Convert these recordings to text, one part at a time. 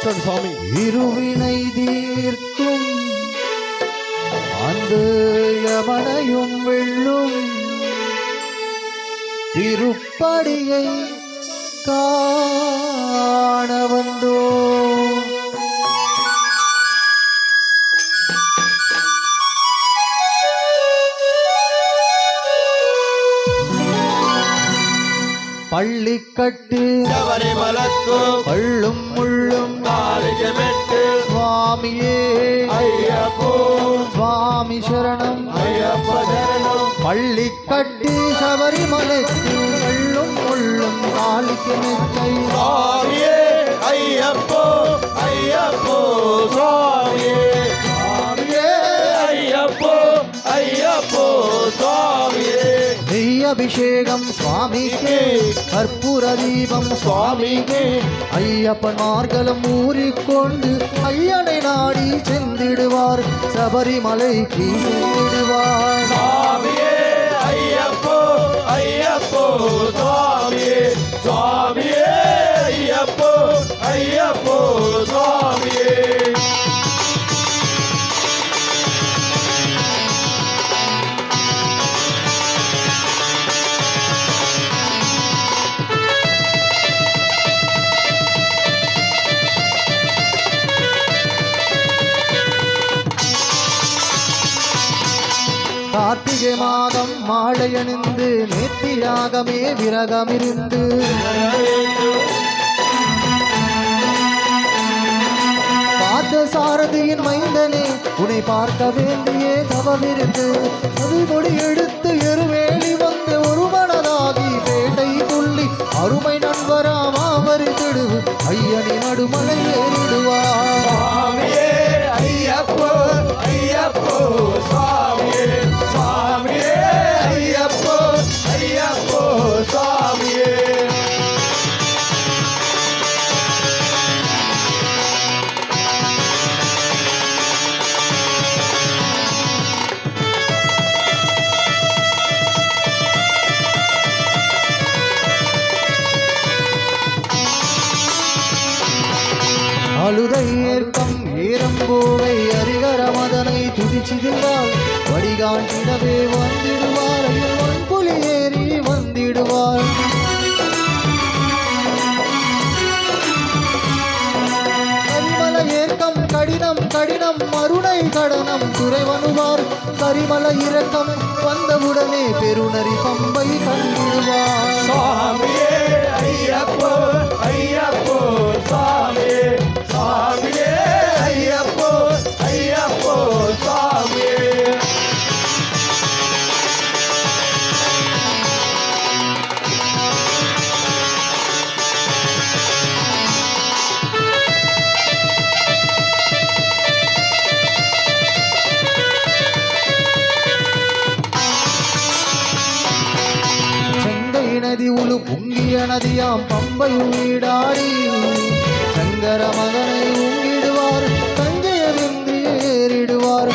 சுவாமி. இருவினை தீர்க்கும் அந்த யமனையும் வெல்லும் திருப்படியை காண வந்தோ. பள்ளிக்கட்டு சபரிமலக்கு பள்ளும் முள்ளும் காலிஜமெட்டு சுவாமியே ஐயப்போ சுவாமி சரணம் ஐயப்ப சரணம். பள்ளிக்கட்டு சபரிமலைக்கு பள்ளும் முள்ளும் காலிக்கு மெத்தை சுவாமியே ஐயப்போ ஐயப்போ சுவாமியே சுவாமியே ஐயப்போ ஐயப்போ சுவாமியே. நெய் அபிஷேகம் சுவாமிக்கே கற்பூர தீபம் சுவாமிக்கே ஐயப்பன் மார்களும் ஊறிக்கொண்டு ஐயனை நாடி சென்றிடுவார் சபரிமலைக்கு சென்றிடுவார். சுவாமியே ஐயப்போ ஐயப்போ சுவாமியே சுவாமியே ஐயப்போ ஐயப்போ சுவாமியே. கார்த்திகை மாதம் மாலையணிந்து நேர்த்தியாகமே விரகமிருந்து பார்த்த சாரதியின் மைந்தனே உன்னை பார்க்க வேண்டியே தவமிருந்து மதுமொழி எடுத்து எருவேலி வந்து ஒரு மனதாகி பேட்டை துள்ளி அருமை நண்பராமா வரித்திடு ஐயனி நடுமலை ஏறிடுவார். சுவாமியே ஐயப்போ ஐயப்போ சுவாமியே சுவாமியே ஐயப்போ ஐயப்போ சுவாமியே. அழுதை ஏற்கம் ஏரம்போவை அரிகர மதனை துதிச்சிதில்வாள் வடிகாண்டிடவே வந்திடுவார் ஐயன் புலி ஏறி வந்திடுவார். கரிமல ஏற்கம் கடினம் கடினம் மருணை கடனம் துறைவனுவார் கரிமல இறக்கம் வந்தவுடனே பெருநரி பம்பை கண்டிடுவார். சுவாமியே ஐயப்போ ஐயப்போ சுவாமியே சுவாமியே ஐயப்போ ஐயப்போ சுவாமியே. செங்கை நதி உழு பொங்கிய நதியாம் பம்பை வீடாடி சங்கர மகனை உங்கிடுவார் தஞ்சைய விந்தி ஏறிடுவார்.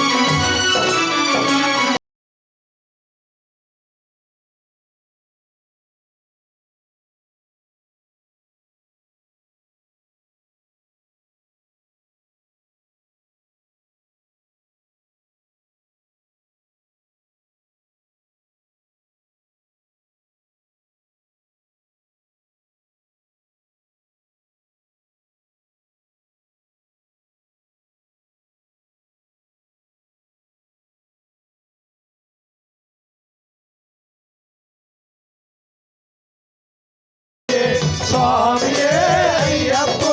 சுவாமியே ஐயப்போ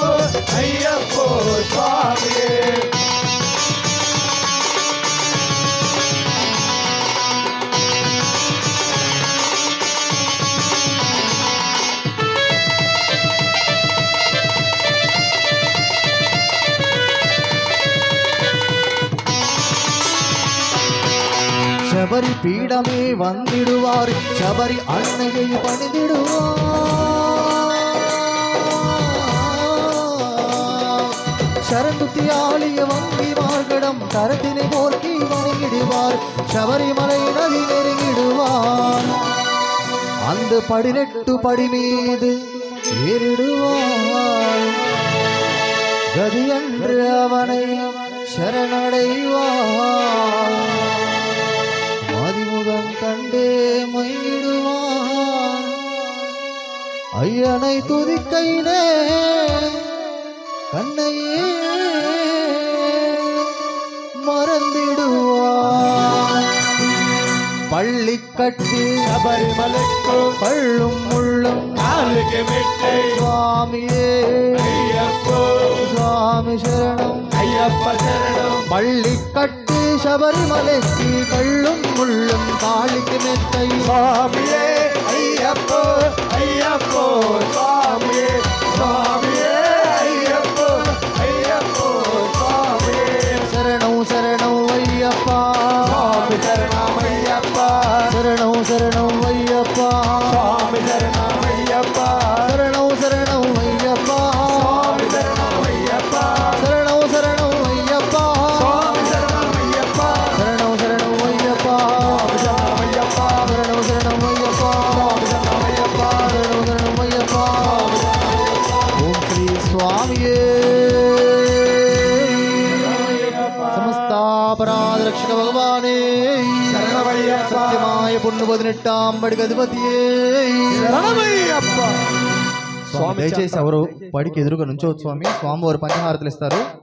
ஐயப்போ சுவாமியே. சபரி பீடமே வந்திடுவார் சபரி அன்னையை பணிந்திடுவார். சரந்துத்தியாளிய வங்கி மார்கடம் கரத்தினை போர்க்கி வணங்கிடுவார் சபரிமலை நதி நெருங்கிடுவார். அந்த 18 படி மீது ஏறிடுவார். கதி என்று அவனை சரணடைவான் மதிமுகம் கண்டே மொய்கிடுவான் ஐயனை துதிக்கையிலே கண்ணையே மறந்திடுவான் பள்ளி கட்டி சபரிமலைக்கு பள்ளும் முள்ளும் நாளுக்கு மிட்டை சுவாமியே ஐயப்போ சுவாமி சரணம் ஐயப்ப சரணம் பள்ளி கட்டி சபரிமலைக்கு கள்ளும் முள்ளும் காளிக்கு மெத்தை சுவாமியே ஐயப்போ ஐயப்போ சுவாமியே சுவாமியே ஐயப்போ ஐயப்போ சுவாமியே சரணம் சரணம் ஐயப்பா சுவாமி சரணம் ஐயப்பா சரணம் சரணம் ஐயப்பா சுவாமி சரணம் ஐயப்பா சரணம் சரணம் ஐயப்பா சுவாமி சரணம் ஐயப்பா சரணம் சரணம் ஐயப்பா சுவாமி சரணம் ஐயப்பா சரணம் சரணம் ஐயப்பா சரணம் ஐயப்பா சரணம் சரணம் ஐயப்பா சரணம் ஐயப்பா சரணம் சரணம் ஐயப்பா ஓம் ஸ்ரீ சுவாமியே സമസ്താപരാധ രക്ഷക ഭഗവാനേ ശരണമയ്യപ്പ. സത്യമായ പൊണ്ണു 18 പടി ഗതിപതിയേ శరణమయ్యప్ప స్వామి దయచేసి ఎవరు పడికి ఎదురుగా నుంచోవచ్చు స్వామి స్వామివారు పంచహారతలు ఇస్తారు